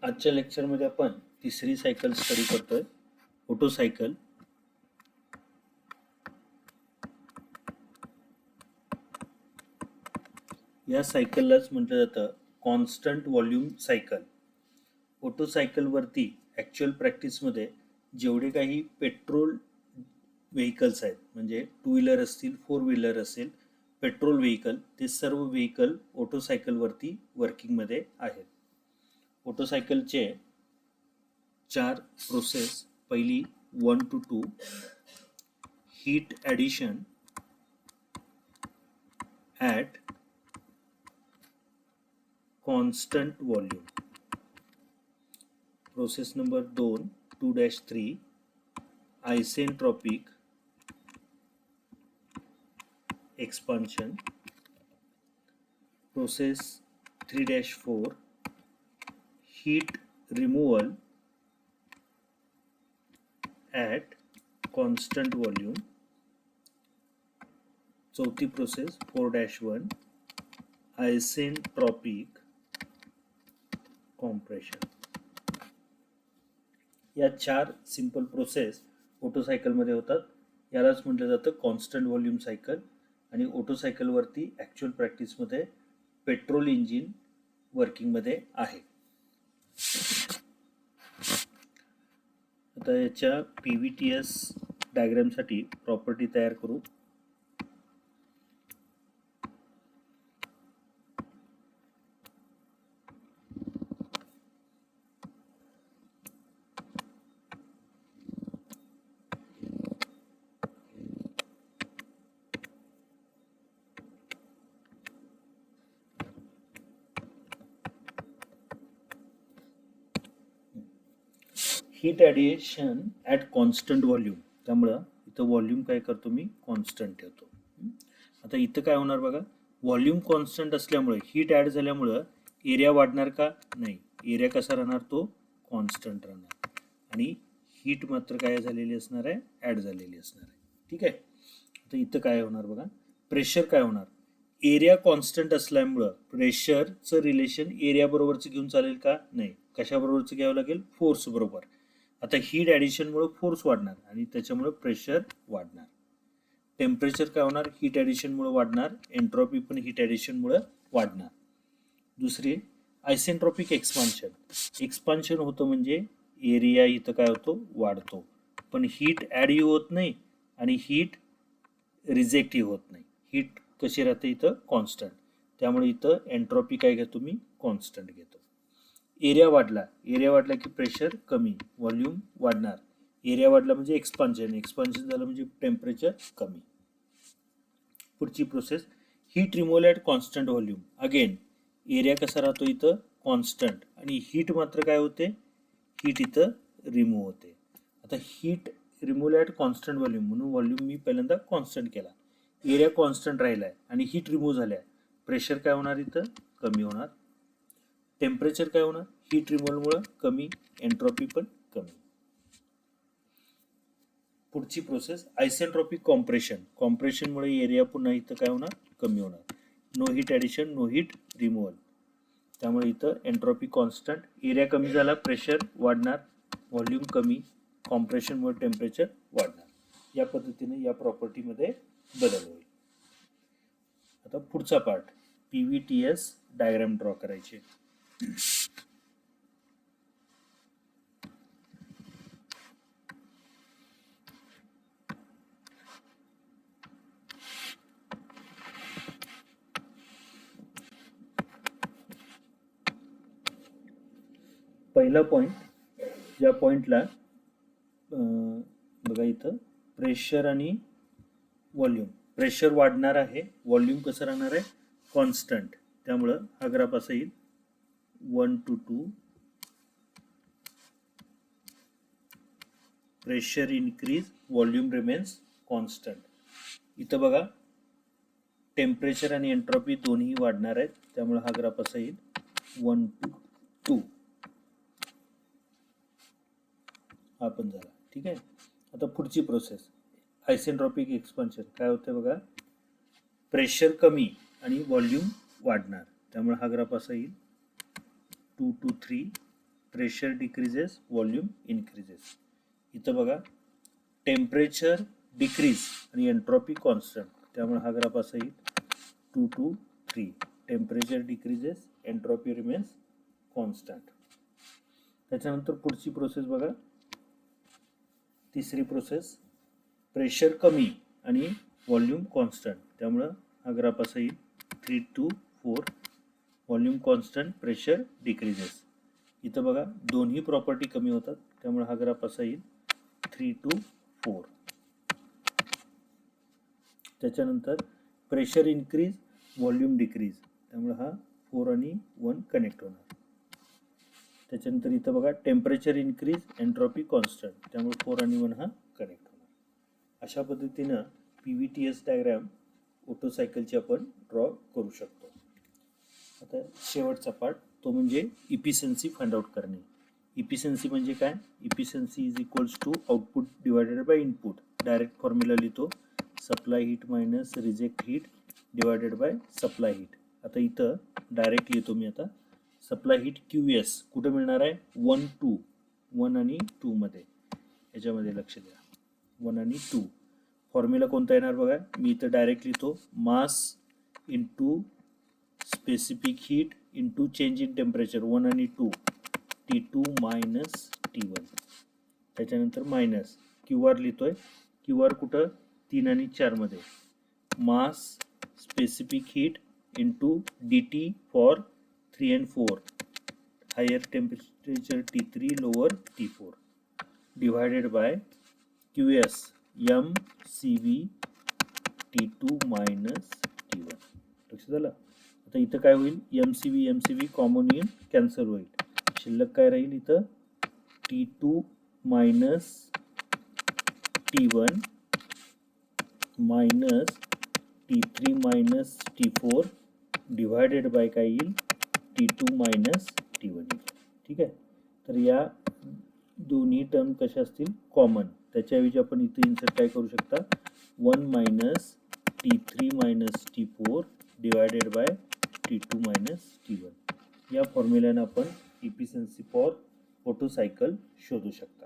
आजच्या लेक्चरमध्ये आपण तिसरी सायकल स्टडी करतोय, ओटो सायकल. या सायकललाच म्हटलं जातं कॉन्स्टंट व्हॉल्यूम सायकल. ओटो सायकलवरती ॲक्च्युअल प्रॅक्टिसमध्ये जेवढे काही पेट्रोल व्हेकल्स आहेत, म्हणजे टू व्हीलर असतील, फोर व्हीलर असेल, पेट्रोल व्हेकल, ते सर्व व्हेकल ओटो सायकलवरती वर्किंगमध्ये आहेत. ओटो सायकलचे 4 प्रोसेस. पहिली 1 to 2 heat addition at constant volume. Process number 2 2-3 isentropic expansion. Process 3-4 heat removal at constant volume. चौथी प्रोसेस 4-1 isentropic compression. या 4 सिंपल प्रोसेस ओटो सायकलमध्ये होतात. यालाच म्हटलं जातं कॉन्स्टंट व्हॉल्यूम सायकल. आणि ओटो सायकलवरती ॲक्च्युअल प्रॅक्टिसमध्ये पेट्रोल इंजिन वर्किंगमध्ये आहे. आता याच्या PVTS डायग्रामसाठी प्रॉपर्टी तयार करू. Heat addition at constant volume. त्यामुळं इथं व्हॉल्यूम काय करतो मी कॉन्स्टंट ठेवतो. आता इथं काय होणार बघा, व्हॉल्यूम कॉन्स्टंट असल्यामुळे हीट ॲड झाल्यामुळं एरिया वाढणार का? नाही. एरिया कसा राहणार? तो कॉन्स्टंट राहणार. आणि हीट मात्र काय झालेली असणार आहे? ॲड झालेली असणार आहे. ठीक आहे. आता इथं काय होणार बघा, प्रेशर काय होणार? एरिया कॉन्स्टंट असल्यामुळं प्रेशरचं रिलेशन एरिया बरोबरचं घेऊन चालेल का? नाही. कशाबरोबरचं घ्यावं लागेल? फोर्स बरोबर. आता हीट ॲडिशनमुळे फोर्स वाढणार आणि त्याच्यामुळे प्रेशर वाढणार. टेम्परेचर काय होणार? हीट ॲडिशनमुळे वाढणार. एंट्रॉपी पण हीट ॲडिशनमुळे वाढणार. दुसरी आयसेंट्रॉपिक एक्सपान्शन. एक्सपान्शन होतं म्हणजे एरिया इथं काय होतो? वाढतो. पण हीट ॲडही होत नाही आणि हीट रिजेक्टही होत नाही. हीट कशी राहते इथं? कॉन्स्टंट. त्यामुळे इथं एंट्रॉपी काय घेतो मी? कॉन्स्टंट घेतो. एरिया वाढला की प्रेशर कमी, व्हॉल्यूम वाढणार. एरिया वाढला म्हणजे एक्सपान्शन, एक्सपान्शन झालं म्हणजे टेम्परेचर कमी. पुढची process heat removal at constant volume. Again area कसा राहतो इथं? कॉन्स्टंट. आणि हीट मात्र काय होते? हीट इथं रिमूव्ह होते. आता heat removal at constant volume म्हणून व्हॉल्यूम मी पहिल्यांदा कॉन्स्टंट केला. एरिया कॉन्स्टंट राहिला आहे आणि हीट रिमूव्ह झाल्या. प्रेशर काय होणार इथं? कमी होणार. टेम्परेचर काय होणार? हीट रिमूव्हलमुळे कमी, एंट्रॉपी पण कमी. पुढची प्रोसेस आयसेंट्रॉपिक कॉम्प्रेशन. कॉम्प्रेशनमुळे एरिया पुन्हा इथं काय होणार? कमी होणार. No heat addition, no heat removal. त्यामुळे इथं एंट्रॉपी कॉन्स्टंट. एरिया कमी झाला, प्रेशर वाढणार, व्हॉल्यूम कमी, कॉम्प्रेशनमुळे टेम्परेचर वाढणार. या पद्धतीने या प्रॉपर्टीमध्ये बदल होईल. आता पुढचा पार्ट PVTS डायग्राम ड्रॉ करायचे. पहिला पॉईंट, ज्या पॉईंटला बघा इथं प्रेशर आणि व्हॉल्यूम. प्रेशर वाढणार आहे, व्हॉल्यूम कसं राहणार आहे? कॉन्स्टंट. त्यामुळं हा ग्राफ असा येईल 1 to 2 pressure increase, volume remains constant. इथं बघा टेम्परेचर आणि एंट्रॉपी दोन्ही वाढणार आहेत. त्यामुळे हा ग्राफ असा येईल 1 to 2. हा पण झाला. ठीक आहे. आता पुढची प्रोसेस आयसेंट्रॉपिक एक्सपान्शन. काय होते बघा, प्रेशर कमी आणि व्हॉल्यूम वाढणार. त्यामुळे हा ग्राफ असा येईल 2 to 3 pressure decreases, volume increases. इथं बघा टेम्परेचर डिक्रीज आणि एंट्रॉपी कॉन्स्टंट, त्यामुळे हा ग्राफ असा येईल 2 to 3. Temperature decreases, entropy remains constant. त्याच्यानंतर पुढची प्रोसेस बघा, तिसरी प्रोसेस, प्रेशर कमी आणि व्हॉल्यूम कॉन्स्टंट, त्यामुळं हा ग्राफ असा येईल 3 to 4. Volume constant, pressure decreases. इथं बघा दोन्ही प्रॉपर्टी कमी होतात, त्यामुळे हा ग्राफ असा येईल 3 to 4. त्याच्यानंतर प्रेशर इन्क्रीज, व्हॉल्यूम डिक्रीज, त्यामुळे हा 4 आणि 1 कनेक्ट होणार. त्याच्यानंतर इथं बघा टेम्परेचर इन्क्रीज, एंट्रॉपी कॉन्स्टंट, त्यामुळे 4 आणि 1 हा कनेक्ट होणार. अशा पद्धतीनं PVTS डायग्राम ऑटो सायकलची आपण ड्रॉ करू शकतो. आता शेवटचा पार्ट तो म्हणजे इफिशियन्सी फाइंड आउट करणे. इफिशियन्सी म्हणजे काय? Efficiency is equals to output divided by input. Direct formula लिहितो, supply heat minus reject heat divided by supply heat. आता इथं डायरेक्ट लिहितो मी. आता सप्लाय हीट QS कुठे मिळणार आहे? 1 2, 1 आणि 2 मध्ये. याच्यामध्ये लक्ष द्या, 1 आणि 2. फॉर्म्युला कोणता येणार बघा, मी इथं डायरेक्ट लिहितो, mass into specific heat into change in temperature 1 आणि 2, T2 मायनस T1. त्याच्यानंतर मायनस QR लिहितोय, QR कुठं? 3 आणि 4 मध्ये. Mass specific heat into DT for 3 and 4, higher temperature T3, lower T4, divided by QS MCV T2 minus T1. लक्षात आलं? आता इथं काय होईल? MCV कॉमन येईल, कॅन्सल होईल. शिल्लक काय राहील इथं? T2 minus T1 minus T3 minus T4 divided bye काय येईल? T2 मायनस T1 येईल. ठीक आहे. तर या दोन्ही टर्म कशा असतील? कॉमन. त्याच्याऐवजी आपण इथे इन्सर्ट काय करू शकता? 1 minus T3 minus T4 divided bye T2 minus T1. या फॉर्म्युल्यानं आपण इफिशियन्सी फॉर ऑटो सायकल शोधू शकतो.